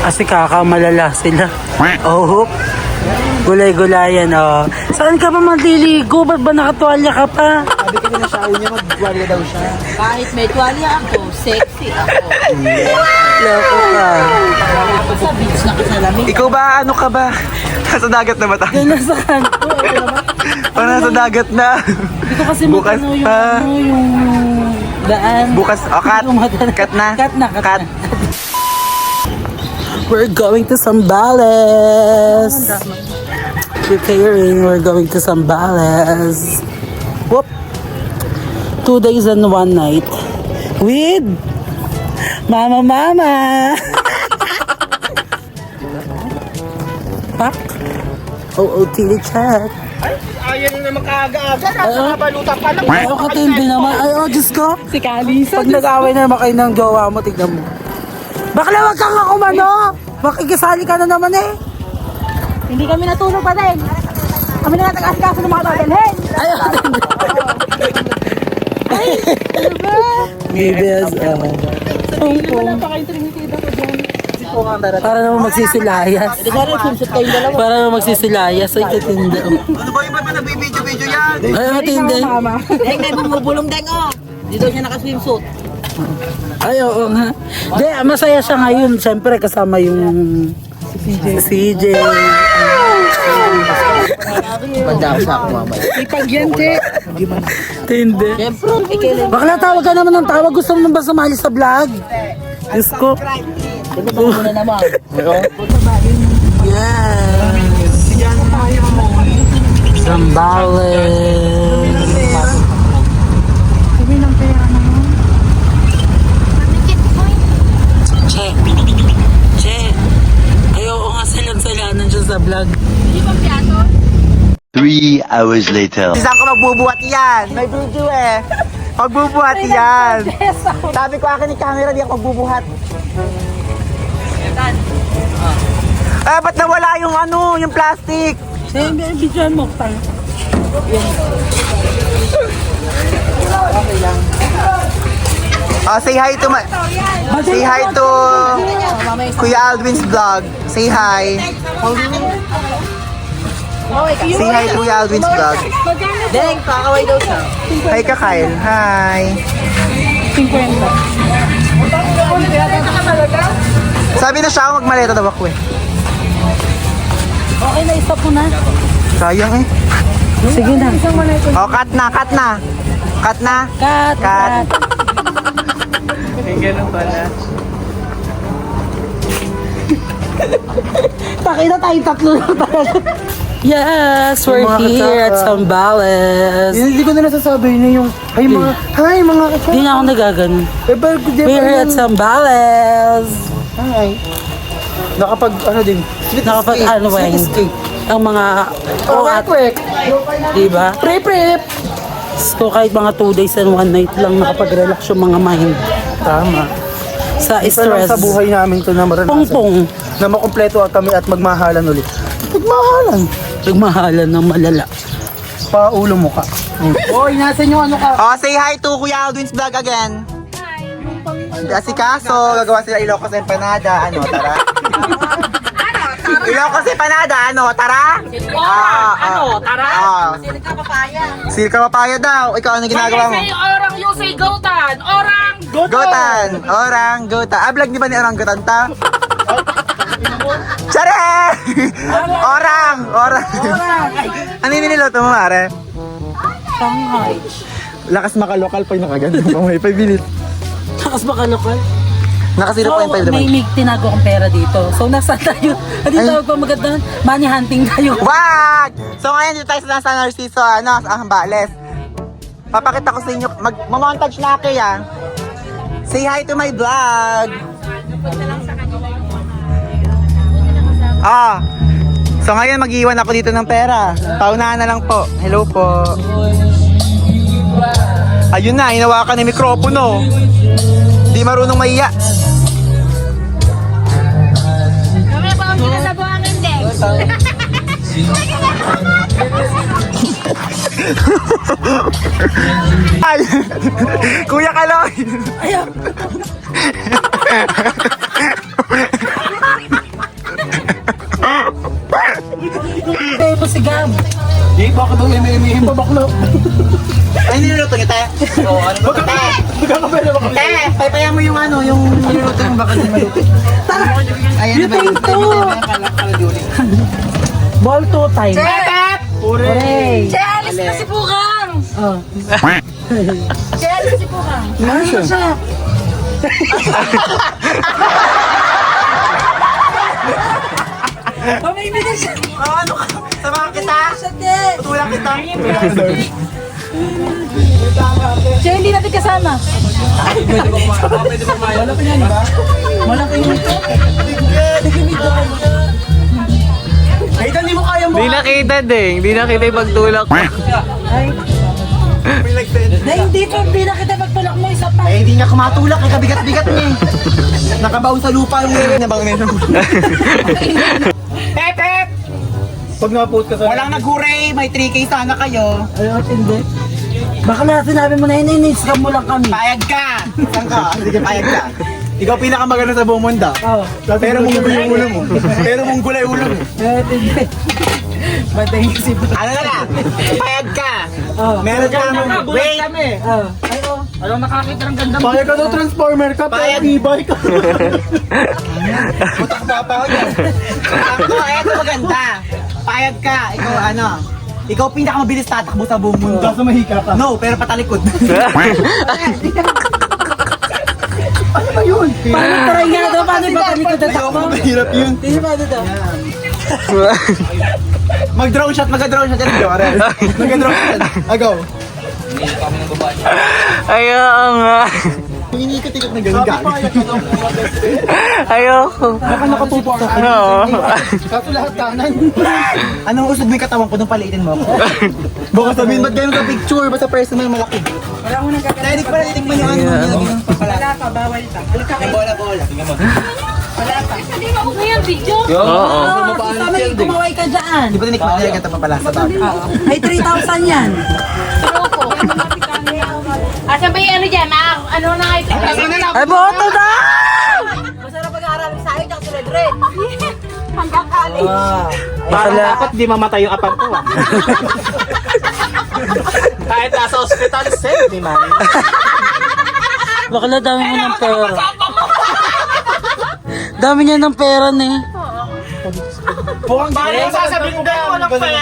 Kasi kakamalala sila. Oh, gulay-gulayan, oh. Saan ka ba maliligo? Ba't ba nakatuwalya ka pa? Sabi ko na siya, ayaw niya magtuwalya daw siya. Kahit may tuwalya ako, sexy ako. Loko ka. Ako sa beach na kasalamin. Ikaw ba, ano ka ba? Nasa dagat na ba tayo? Yan nasaan? Parang nasa dagat na. Dito kasi Bukas magano yung, pa. yung daan. Bukas, cut. Cut na. Cut na. Cut. We're going to Zambales. Preparing, we're going to Zambales. Whoop. 2 days and 1 night. With Mama. Pak. OOTD chat. Ayaw na makaaga-aga. Nasa baluta pa lang. Ayaw ka tindi naman. Ayaw, Diyos ko. Si Kalisa. Pag nag-away na naman kayo ng jowa mo, tignan mo. Bakla, wag kang umano. Makikisali ka na naman eh. Hindi kami natulog pa din. Kami na nag-asikaso ng mga babalhin. Ayaw, tindi. Bibes, para naman magsisilayas. Hindi ka rin swimsuit kayong dalawa. Para naman magsisilayas. Ay, katindi. Ano ba yung ba nagbibidyo-video yan? Ay, katindi. Deng, may bumubulong deng oh. Dito siya naka-swimsuit. Ay, oo nga. Di, masaya siya ngayon. Siyempre, kasama yung CJ. Banda ako sa ako mamaya. Ipag yan, che. Tindi. Siyempre, ikilim. Bakla, tawag ka naman ng tawag. Gusto mo naman ba sumali sa vlog? Diyos ko. Diba ba muna naman? Yeah. Zambales. Che. Ayoko nga salang-salanan siya sa vlog. 3 hours later. Saan ka magbubuhat yan? May video eh. Magbubuhat yan. Sabi ko akin ni camera, di ako magbubuhat. Ba't nawala yung ano, yung plastic? Sige, bidyan mo. Say hi to Kuya Aldwin's vlog. Say hi. Say hi to Kuya Aldwin's vlog. Deng, kakaway daw siya. Hi ka, Kyle. Hi. 50. Sabi na siya, magmaleta daw ako eh. Okay na, stop mo na. Sayang eh. Sige na. Oh, cut na. Cut. Cut. Pakita tayong tatlo na talaga. Yes, we're Yung mga here at kasama. Zambales. Hindi ko na nasasabi na yung, hi mga kasama. Hindi na ako nagaganon. We're here at Zambales. Hi. Nakapag, ano din, Nakapag ano ba yun? Ang mga quick. diba? Prep. So kahit mga 2 days and 1 night lang nakapag-relax yung mga mind. Tama. Sa Isa lang stress. sa buhay namin to na maranasan. Pong-pong. Na makumpleto kami at magmahalan ulit. Magmahalan. Nagmahalan ng malala. Paulo mo ka. Hoy, nasan yung ano ka? Oh, say hi to Kuya Aldwin's vlog again. Hi. Si Kaso, gagawa sila Ilocos Empanada. Ano, tara? Ilocos Empanada, ano, tara? Tara? Sili ka papaya. Silka papaya daw. Ikaw, ano ginagawa mo? Orang you say gautan. Orang. Gotan! Orang Gotan. Vlog di ba ni Orang Gotan ta? Tsare! Orang! Ano yung niluto mo, Mare? Shanghai. Lakas makalokal pag nakaganda pa may 5 minutes. Takas baka lokal. Naka 0.5 may naman. may tinago akong pera dito. So nasa tayo. Hindi Ay. tawag pa maganda. Money hunting tayo. Wag! So ngayon dito tayo sa San Narciso, ano, sa Zambales. Papakita ko sa inyo, mag-montage na ako yan. Say hi to my vlog! So ngayon mag-iwan ako dito ng pera. Paunahan na lang po. Hello po. Ayun na, hinawakan ng mikropono. Di marunong maiya. Kami ba ang sinasabuhangin din? Ay! Kuya Kaloy! Ayaw. Gab. Di, bakit ang imi-imihin pa bakla? Ay, niluluto niya, te. Oo, ano ba? Te! Magkakapela ba kami? Te! Paypayan mo yung ano, yung niluluto mo baka di maluto. Ayan na ba yun? Ball 2 time. Hooray! Che, alis na si Pukang! Oh. Che, alis na si Pukang! Ano siya? Pamimili na siya. Ano ka? Samahan kita? Tutulang kita? Siya hindi natin kasama. Ay, hindi mo kaya mo. Hindi nakita ding. Hindi nakita yung pagtulak. Na hindi na kita magtulak mo isa pa. Eh, hindi niya kumatulak. Eh, kabigat-bigat niya. Nakabaon sa lupa yung wewe na bang meron. Pep! Pag na-post ka sa... Walang nag-hooray. May 3K sana kayo. Ayun, hindi. Baka na sinabi mo na yun, in-scam mo lang kami. Payag ka! Saan ka? Sige, payag ka. Ikaw pinakamaganda sa buong mundo. Oo. Pero mong gulay ulo mo. Pero mong gulay ulo mo. Hindi. Batay si Ano na lang? Payag ka! Oh. Meron ka naman. Wait! Oh. Ay, oh. Paya ka daw, transformer ka, Payag. pero e-bike ka. Butak pa ako yan. Ako, eto maganda. Payag ka. Ikaw ano? Ikaw pinakamabilis tatakbo sa buong mundo. Kaso mahika ka. No, pero patalikod. Ano ba yun? Paano try nga daw? Paano ba kami ko tatakbo? Mahirap yun. Hindi ba ito? Mag-drone shot, mag-drone shot. Mag-drone shot. Agaw. Ayaw nga. Inikot-ikot na ganun gag. Ayoko. Baka nakatutok sa akin. Oo. Kaso lahat kanan. Anong usog mo yung katawan ko nung paliitin mo ako? Baka sabihin, ba't ganun ka picture? Basta personal malaki. Wala ko nang gagawin. Dahil di ko pala titigman yung ano nung nilagay ng papala. Wala pa, bawal pa. Halika Yung kayo. bola-bola. Hindi mo okay ang video? Oo. Kita mo yung kumaway ka dyan. Di ba tinikman nilagay ito papala sa bag? May 3,000 yan. Troko. Asan ba yung ano dyan? Ano na nga ito? Ay, boto na! Masarap pag-aaral sa akin, si Red Red. Hanggang college. Parang dapat di mamatay yung apang ko. Kahit nasa hospital, safe di man. Bakla, dami mo ng pera. Dami niya ng pera na eh. Bakit sasabihin ko walang pera?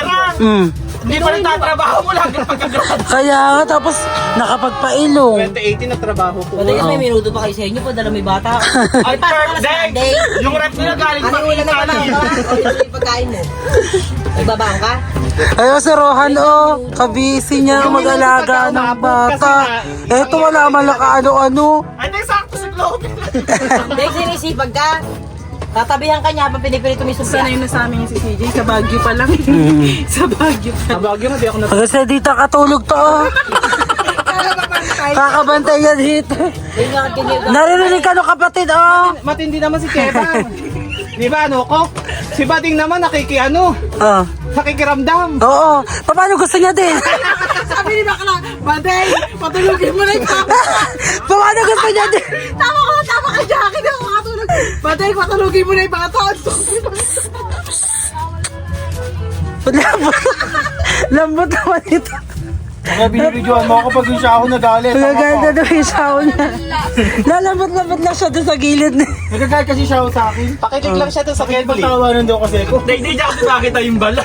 Hindi pa nagtatrabaho mo lagi pagkagawa. Kaya nga, tapos nakapagpailong. 2018 na trabaho ko. Pwede may minuto pa kayo sa inyo, padala may bata. Ay, perfect! Yung rep nila galing pa Ulan na ba ka? O, yung pagkain mo. Nagbabaan ka? Ayaw si Rohan, oh. Kabisi niya mag-alaga ng bata. Eto, wala man lang ano-ano. Ay, di sakto si Chloe. Hindi, sinisipag ka. Tatabihan ka niya, papinipili tumisog ka. na sa amin si CJ, sa Baguio pa lang. Sa Baguio pa. Kabagyo mo, di ako Kasi dito katulog to, oh. Kakabantay yan dito. Yung nga, Naririnig ka no kapatid, oh. matindi naman si Kevin. Di ba, ano ko? Si Bading naman Oh. nakikiramdam. Oo. Paano gusto niya din? Sabi ni Bakla, Baday, patulugin mo na yung papa. Paano gusto niya din? Tama ka, Jackie, na ako katulog. Baday, patulugin mo na yung bata. Lambot. Lambot naman ito. Kaya binibidyoan mo ako pag yung siya ako nagalit. Nagaganda daw yung saw niya. Lalambot-lambot lang siya doon sa gilid. Nagagalit kasi siya sa akin. Pakitig lang siya doon sa kaya pagtawanan daw kasi ako. Hindi niya kasi nakita yung bala.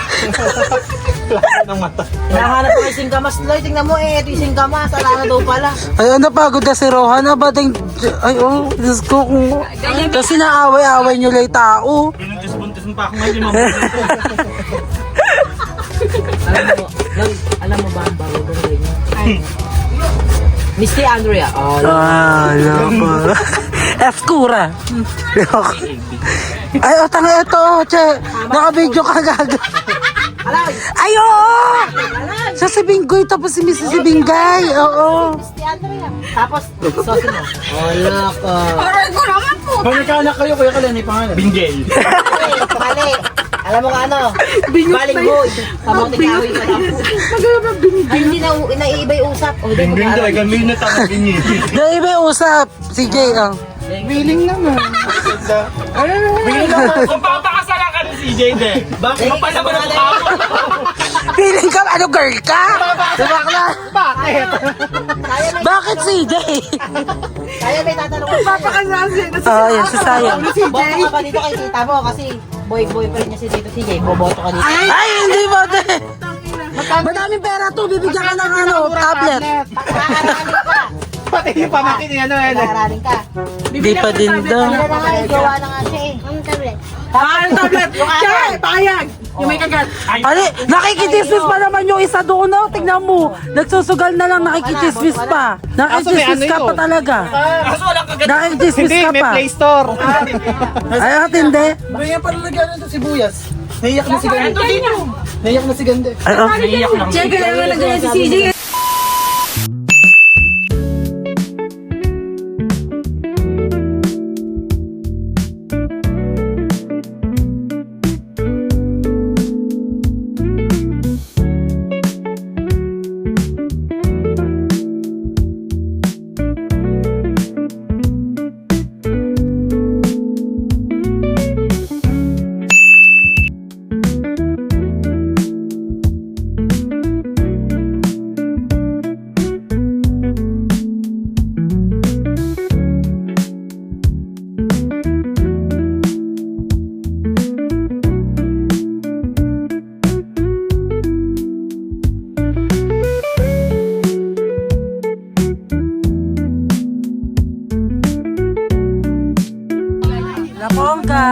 Lalo ng mata. nahanap ko yung singkamas, Loy. Tingnan mo, ito yung singkamas. Ala na daw pala. Ay, napagod na si Rohan. Bating, ay, oh, Diyos ko. Kasi naaway-away niyo lang yung tao. Buntis-buntis mo pa ako ngayon. Alam mo ba ang bago kong ganyan? Misty Andrea. Oh, Lama. F-Kura. Ay, oh, tanga ito, che. Naka-video ka gaga. Ay, oo! Sa si Bingoy, tapos si Mrs. si Bingay. Oo. Misty Andrea. Tapos, sauce mo. Wala ka. Kung nagkaanak kayo, kuya ka lang yung pangalan. Binggay. Mali. Alam mo nga ano? Baling boy. Kamote kahoy ka tapos. Ay, hindi na naiiba yung usap. O, hindi mo Binggay, kami na tama din yun. Dahil may usap. Si Jay, oh. Biling naman. Biling naman. Kung papakasalan ka ni CJ, de. Bakit mo pa naman ang mukha mo? Feeling ka, ano girl ka? Bakla? Bakit? Bakit CJ? Kaya may tatanong ko. Papakasasi. Oh, yan, si Sayang. Boto ka ba dito kay tita mo? Kasi boyfriend niya si Tito CJ. Boboto ka dito. Ay, hindi mo, te. Madaming pera to, bibigyan ka ng ano, tablet. Pakaralin ka. Pati yung pamakin niya, ano, Pakaralin ka. Di pa din daw. Wala na nga, gawa na nga siya eh. Ang tablet. Ang tablet. Siya, payag. Yung may kagat. Ali, nakikitismis pa naman yung isa doon, no? Tignan mo. Nagsusugal na lang, nakikitismis pa. Nakikitismis ka pa talaga. Nakikitismis Hindi, ka may pa. Play Store. Ay, at hindi. Ganyan pala lagyan ito sibuyas. Naiyak na si Gande. Naiyak na si Gande. Ay, oh. Siya, kailangan na ganyan si CJ. Lapongka.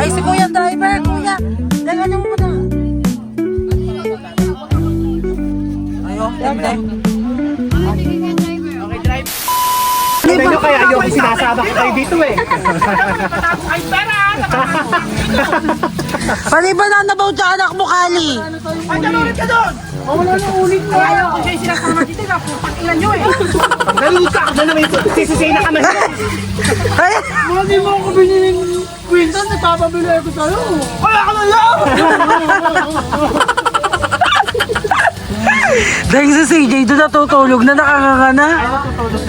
Ay, si Kuya driver, Kuya. Dagan mo muna. Ayun, hindi. Sabi nyo kaya ayoko sinasabak kayo dito eh. Paliban na ba sa anak mo, Kali? Wala na ulit ko. Ayaw ko siya sinasama dito. Putang ilan nyo eh. Nalusa ka na naman yung sisisay na kami. Ay, Mga di mo ako biniling kwintan. Nagpapabili ako sa'yo. Kaya ka na lang. dahil si CJ doon natutulog na, nakanganga na.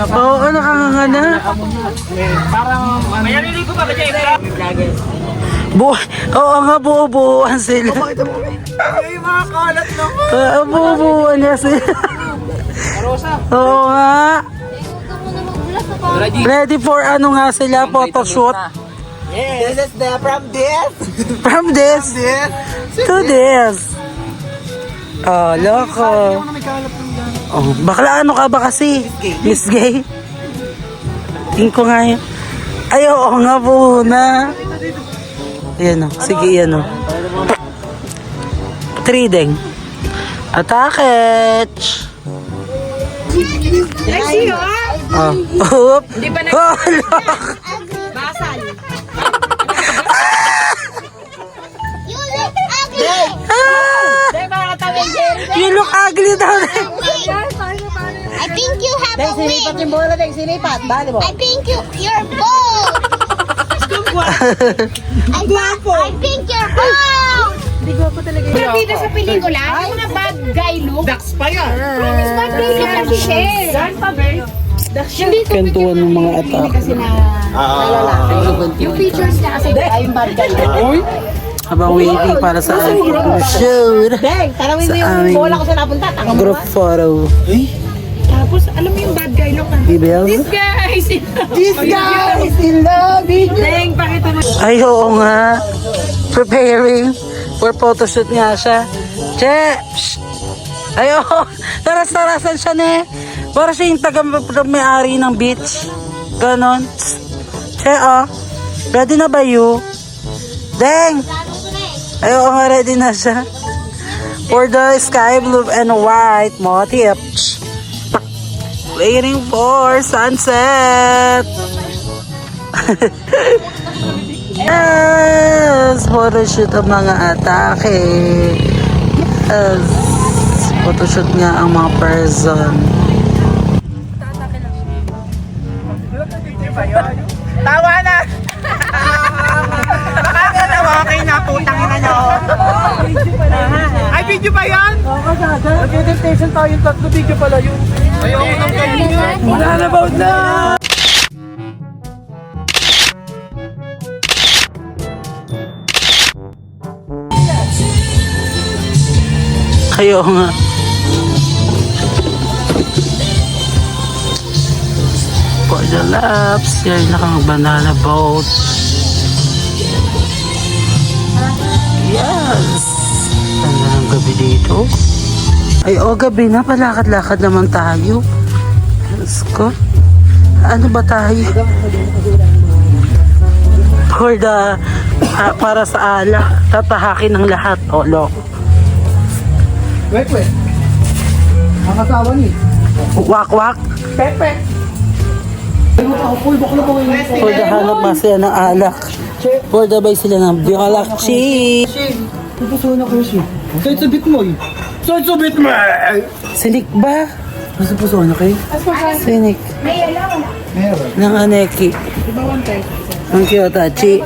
Oo, nakanganga na. Parang, may naliligo pa ba dyan? Oo nga, buo-buuan sila. Ay, mga kalat naman. Buo-buuan niya sila. Oo nga. Ready for ano nga sila, photoshoot. This is the from this. From this to this. Oh, loko. Oh, bakla ano ka ba kasi? Miss Gay? Tingin ko nga yun. Ay, oo nga po na. Ayan o. Sige, yan o. 3 ding. Atake! I see you, ah. Oh. Oop. Oh, look. Basal. Ah! You look ugly daw. I think you have Dahil a sinipat wig. yung bola, dahil sinipat. Bali mo. I think you're bald. I think you're bald. Nakita sa pelikula, yung mga bad guy look. Dax pa yan. Promise bad guy look kasi siya eh. Hindi ko Kantuan ng mga atak. kasi na yung features niya kasi Ayun bad guy. Habang waiting para sa shoot. Deng, tanawin mo Sa yung aming bola ko sa napunta. Tanga mo. Group photo. tapos alam mo yung bad guy look na. Bibel? Guys, This guy is in love with you. Deng, pakita mo. Ay, oo nga. Preparing for photoshoot nga siya. Che! Psst! Ay, oo. Taras-tarasan siya, ne. Para siya yung taga-may-ari ng beach. Ganon. Psst. Che, oh. Ready na ba you? Deng! Ay, oo nga, ready na siya. For the sky blue and white motif. Psst. Waiting for sunset. Yes! Photoshoot ang mga atake. Yes! Photoshoot nga ang mga person. Tawa na! Nakakatawa kayo na putang ina nyo. Ay, video pa yan? Nag-meditation tayo, tatlo video pala yun. Ayoko nang ganyan. Wala na about na. Ayaw nga. For the laps, yan nakang banana boat. Yes! Ganda ng gabi dito. Ay, gabi na. Palakad-lakad naman tayo. Let's go. Ano ba tayo? For the, para sa alak. Tatahakin ng lahat. Loko. Wait. Ang asawa ni. Wak-wak. Pepe. For the hanap nga sila ng alak. For the bay sila ng biolakchi. Pupuso na ko siya. Saan sabit mo eh? Saan sabit mo eh? Sinik ba? Nasa puso na kayo? Sinik. Meron. Ng aneki. Ang kiyotachi.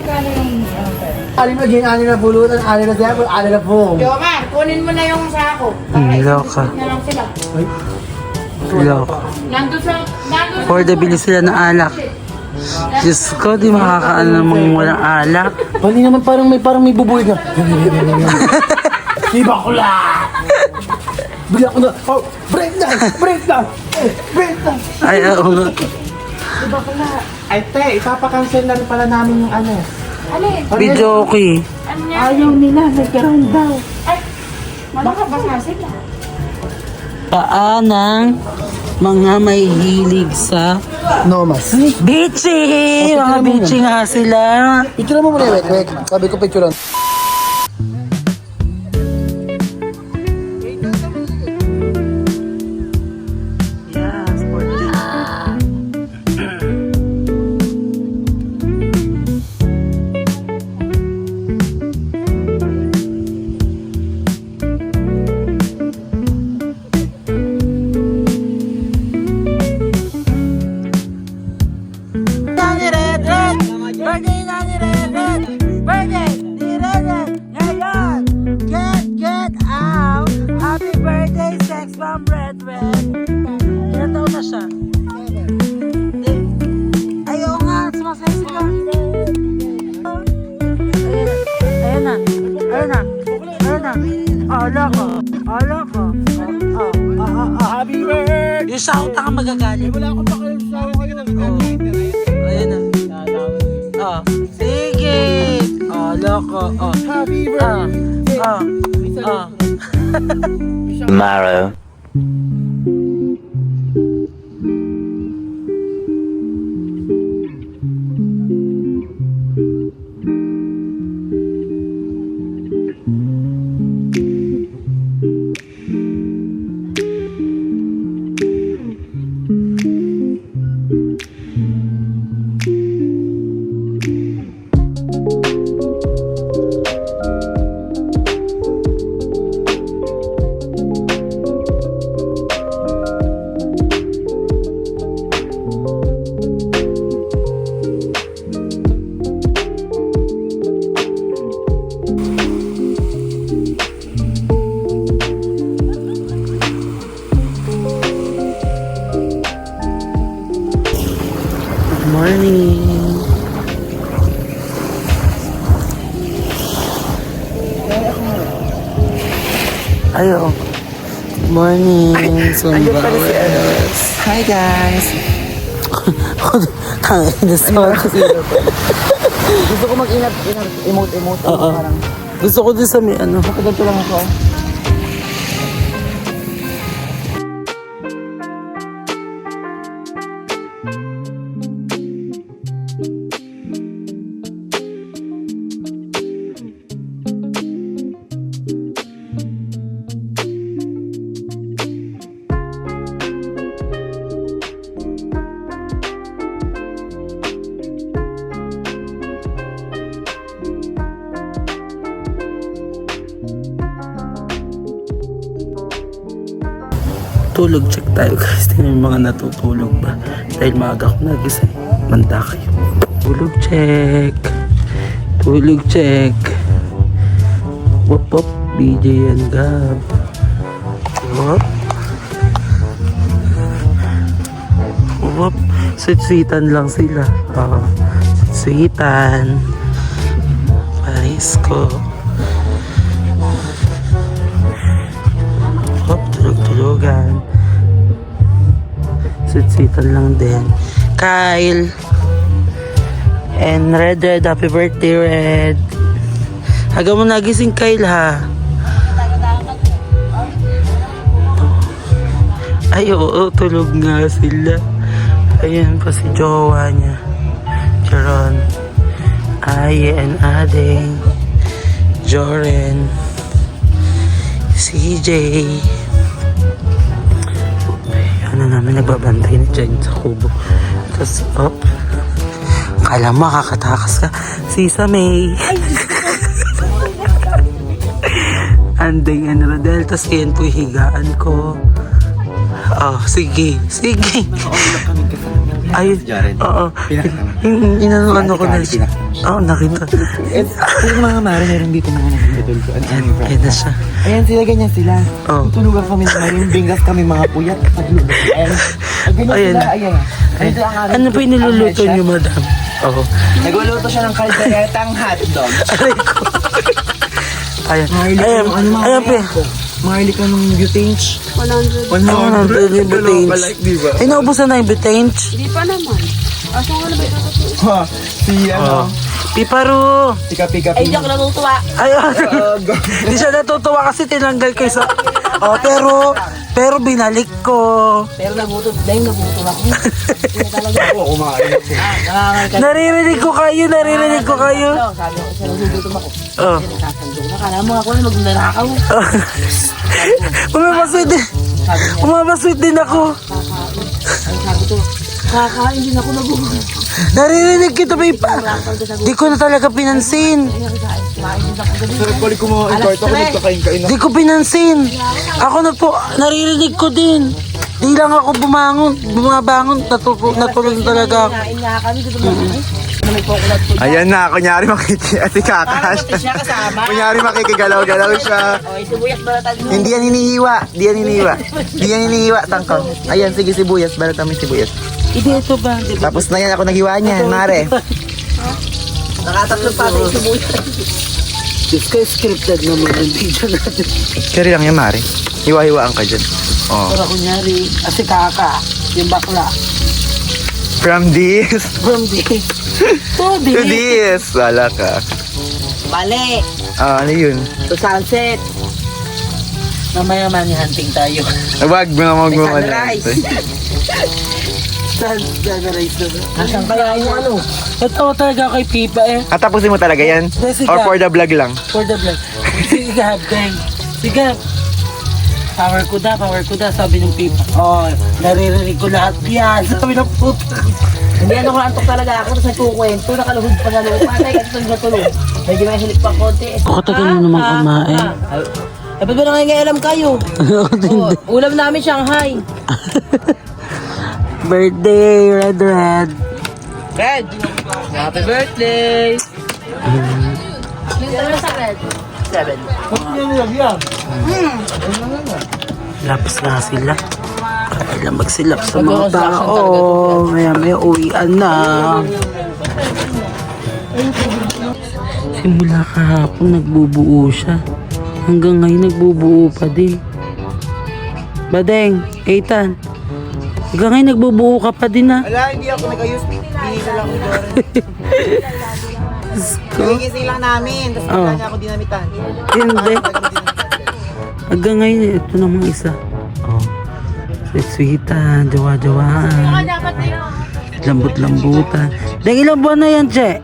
Alin na gin, alin na pulutan, alin na sapon, alin na foam. Jomar, kunin mo na yung sako. Loka. Na lang sila. Loka. Nandun sa... For the bili sila ng alak. Diyos ko, di makakaano namang walang alak. Pali naman parang may bubuhay na. Siba ko lang! Bigla ko na, break down! Ay, oo nga. Ay, te, ipapakancel na rin pala namin yung ano. Alin? Video okay. Ano niya? Ayaw nila, nagkaroon daw. Ay, malakabasa sila. Paanang mga may hilig sa Nomas. bichi! Mga bichi nga sila. Picture mo muna, wait. Sabi ko picture. Yes, for the... Birthday na ni Red! Birthday ni Red! Ngayon! Get out! Happy birthday, Sex Bomb Red! Ilan taon na siya? Ayaw nga! Sumasaya sila! Ayan na! Ala ko! Happy birthday! Yung shout ka magagalit. Wala akong pakisawa kayo ng Ayan na. Sige! Loko! Happy birthday! Tomorrow. Morning! Ayo. Morning! Sumbawas! Hi guys! Tangin na sa Gusto ko emote. Oo. Gusto ko din sa may ano. Ganito lang ako. Tulog check tayo guys. Tingnan yung mga natutulog ba. Dahil maaga ko nagising. Manda kayo. Tulog check. Wop. BJ and Gab. Wop. Sweet-sweetan lang sila. Sweet-sweetan. Paris ko. Sweet-sweetan lang din. Kyle. And Red, happy birthday, Red. Aga mo nagising, Kyle, ha? Ay, oo, tulog nga sila. Ayan pa si jowa niya. Charon. Ay, and Ading. Joren. CJ. Ano namin, nagbabantay na dyan sa kubo. Tapos, kala mo, kakatakas ka. Sisa May. Anding and Rodel. Tapos, yan po yung higaan ko. Oh, sige. Ay, oo. Inano ko na siya. Oo, nakita. Yung mga mare, meron dito mga nagpapitol ko. Ayan na siya. Ayan sila, ganyan sila. Oh. Tutulugan kami sa maring bingas kami mga puyat. Ayan. Ganyan sila, ayan. Ganito ang aming- Ano po yung niluluto niyo, madam? Oo. Nagluluto siya ng kalderetang hotdog. Aray ko. Ayan. Ayan, Ayan, pe. Mahilig ka ng butange. 100. 100. Butane. Ay, naubusan na yung butane. Hindi pa naman. Aso nga na ba ito? Ha, si ano, Piparo. pika-pika. Ay, hindi ako natutuwa. Ay, hindi siya natutuwa kasi tinanggal ko sa... Oh, pero binalik ko. Pero nagutom ako. Hindi talaga. Oo, kumain ako. Naririnig ko kayo. Sabi ko, siya nagutom ako. Oh. Nasasandong na. Kala mo ako na magnanakaw. Umabasweet din ako. Ay, sabi ko, kakain din ako nagutom. Naririnig kita, Pipa. Di ko na talaga pinansin. Sarap balik ko mga ikart ako, nagkakain-kain ako. Di ko pinansin. Ako na po, naririnig ko din. Di lang ako bumabangon, natulog talaga ako. Kain nga kami, gutom na kami. May coconut food. Ayan na, kunyari si Kakas. Parang siya kasama. Kunyari makikigalaw-galaw siya. O, sibuyas balatan mo. Hindi yan hinihiwa. Tangkong. Ayan, sige, sibuyas. Balatan mo yung sibuyas. Hindi ito ba? Di ba? Tapos na yan, ako naghiwa niyan, mare. Nakatatlong pata yung sibuyas. Diyos ko, scripted naman yung video natin. Kari lang yan, mare. Hiwa-hiwaan ka dyan. Oh. Pero kunyari, asi kaka, yung bakla. From this From this. To to this. this. Wala ka. Mali. Ano yun? To sunset. Mamaya hunting tayo. Wag mo na Sunrise. Sunrise na. Nasaan kaya yung ano? Ito talaga kay Pipa eh. Tapusin mo talaga yan? Sige. Or for the vlog lang? For the vlog. Sige, Gabdeng. Sige. Power ko da, sabi ng Pipa. Oh, naririnig ko lahat yan. Sabi ng puta. Hindi ano ko antok talaga ako. Tapos nagkukwento. Nakaluhod pa sa lupa. Patay kasi ito natulog. Medyo may hilik pa konti. Katagal mo naman kumain. Eh, ba't ba nangyayalam kayo? Ulam namin Shanghai. Birthday, Red. Red! Happy birthday! Ano sa red? 7. Laps na sila. Kailan magsilap sa mga tao. May uwian na. Simula kahapon nagbubuo siya. Hanggang ngayon nagbubuo pa din. Badeng, Ethan. Hanggang ngayon nagbubuo ka pa din, ha? Wala, hindi ako nag-ayos. Binila lang ko doon. Gigising lang namin. Tapos Oh. wala niya ako dinamitan. Hindi. Hanggang ngayon, ito namang isa. Oh. Sweet-sweetan, jawa-jawaan. Dapat na yun. Lambot-lambutan. Dahil ilang buwan na yan, Che?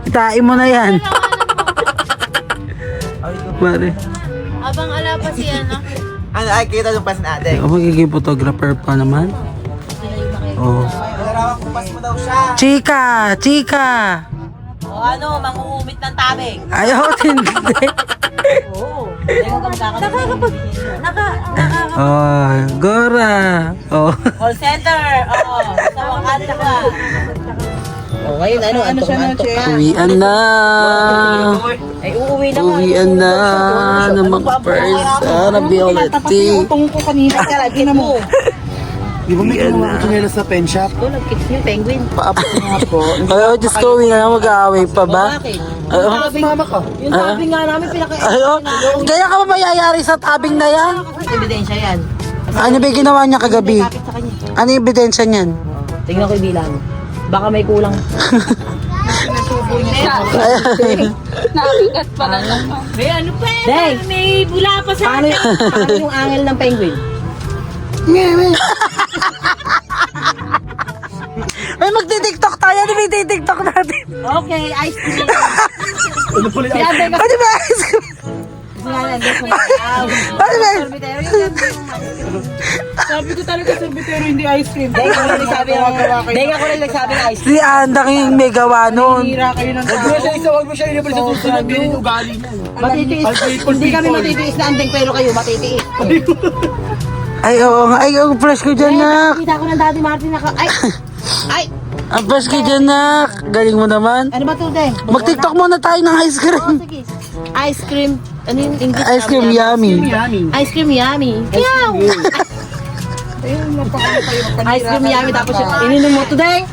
Itain mo na yan. Pare. Abang ala pa siya, no? Ano, ay, kita yung pas natin. Ako magiging photographer pa naman. Oh. Narawa ko pas mo daw siya. Chika! O ano, manguumit ng tabing. Ayaw, hindi. Oo. Nakakapag... Oh, Gora. Oh. Call center. Oo. Sa wakanda ka. O ngayon, ano antok ka. Uwian na. Ay, uuwi na nga. Uwian na ng mga person. Violet. Utong ko kanina. Kalagin mo. Di ba may kinuha ko chinelas sa pen shop? Ito, nag-kiss yung penguin. Paabot nga po. Ay, Diyos ko, uwi na lang, mag-aaway pa ba? Bakit? Ay, oh. Mama ka. Yung sabi nga namin, Ay, oh. Kaya ka ba mayayari sa tabing na yan? ebidensya yan. Ano ba yung ginawa niya kagabi? Kapit sa kanya. Ano yung ebidensya niyan? Tingnan ko yung bilang. Baka may kulang. Nakabigat pa lang naman. May ano pa eh. Deng! May bula pa sa Paano yung angel ng penguin? Ay, magti-tiktok tayo. Ano ba yung tiktok natin? Okay, ice cream. Ano pala Si Ate kasi Ano ba? Ice cream? nga nandiyan sa Ano ba? Sabi ko talaga sorbetero, hindi ice cream. Deng ako rin nagsabi ng ice cream. Si Andang yung may gawa nun. Hira kayo ng tao. Huwag mo siya inipal sa susunod. Ganyan ugali na. Matitiis. Hindi kami matitiis na andeng pero kayo matitiis. Ay, oo nga. Ay, ang fresh ko dyan, nak. Nakita ko ng Daddy Martin na ay! Ay! Ang fresh ko dyan, nak. Galing mo naman. Ano ba ito, Deng? Mag-tiktok muna tayo ng ice Oh, cream. sige. Ice cream. Ano yung English? Ice cream yummy. Ice cream yummy. Meow! Ice cream yummy. Tapos yung ininom mo to, Deng.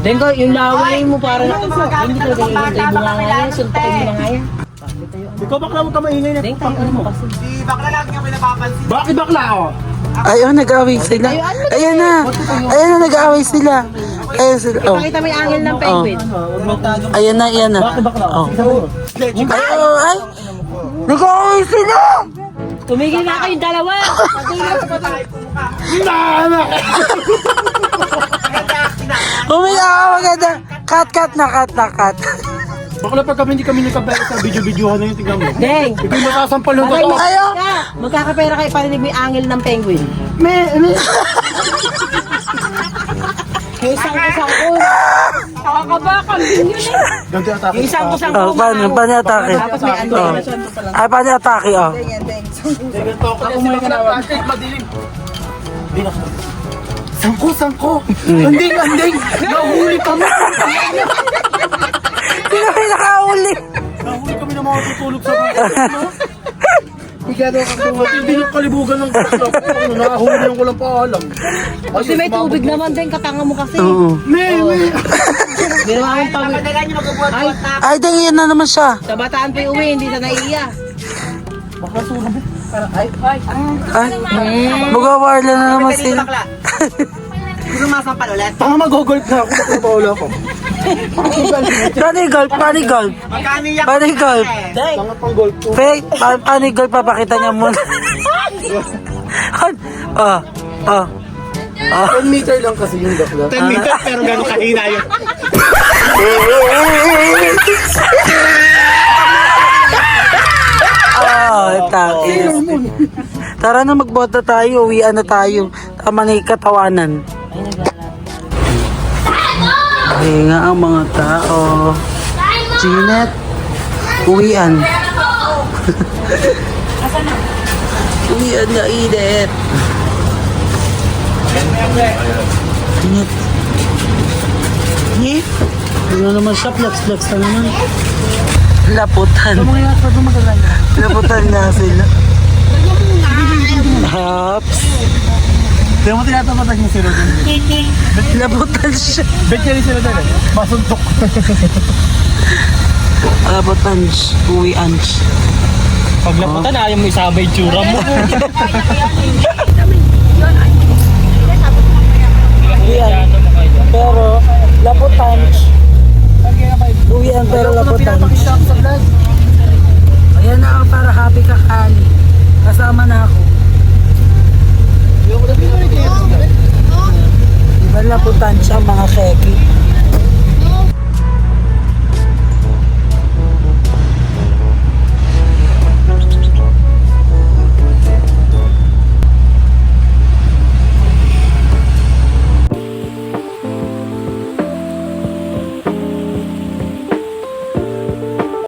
Deng ko, yung laway mo para na... Hindi talaga hihintay mo nga nga yan. Suntakin mo na nga yan. Ikaw bakla mo ka maingay na. Deng, tayo mo kasi. Bakit bakla ako? Ay, oh, nag-aaway sila. Ayan na. Ayan na, nag-aaway sila. Ayan sila. Oh. Pakita mo yung angel ng penguin. Ayan na, ayan na. Oh. Ay, oh, ay. Nag-aaway sila. Tumigil na kayong dalawa. Umiyak, maganda. Cut na. Bakla pag kami hindi kami nagkabayad sa video-videohan na yun, tingnan mo. Deng! Ikaw yung matasampal ng Patay mo totoo. Ayo. ka! Magkakapera kayo parinig mo yung angel ng penguin. Yung isang kusangko. Nakakabakal din yun eh. Ganti atake. Yung isang kusangko. Oh, paano atake? Tapos may ano. Oh. Ay, paano atake, oh. Ako muna ka nawa. Madilim. Sangko. Anding. Nahuli kami. Sino may nakauli? Nahuli kami na mga tutulog sa mga. Hindi yung kalibugan ng bakla. Nahuli ko lang pa alam. Kasi may tubig naman din, katanga mo kasi. Oo. May. Ginawa mong pag... Ay, Ay, dahil yan na naman siya. sa bataan pa yung uwi, hindi na naiiya. Ay, mag-awarla na naman sila. Sumasampal ulit. Tanga mag-golf na ako. Nakapawala ako. Paano yung golf? Tanga pang golf ko. Paano yung golf? Papakita niya muna. Oh. 10 meter lang kasi yung bakla. 10 meter pero gano'ng kahina yun. Tara na, magbota tayo. Uwian na tayo. Tama na yung katawanan. Ay nga ang mga tao. Jeanette, uwian. Uwian na, Edith. Jeanette. Ano naman siya, flex na naman. Laputan. Laputan na sila. Hops. Hindi mo tinatapatan yung sila dun. Laputan siya. Bet niya rin sila dun eh. Masuntok. Laputan siya. Uwian siya. Pag laputan, ayaw mo isabay tsura mo. Uwian. Pero, laputan siya. Uwian pero laputan siya. Ayan na ako para happy ka, Kali. Kasama na ako. Diba laputan siya mga keki?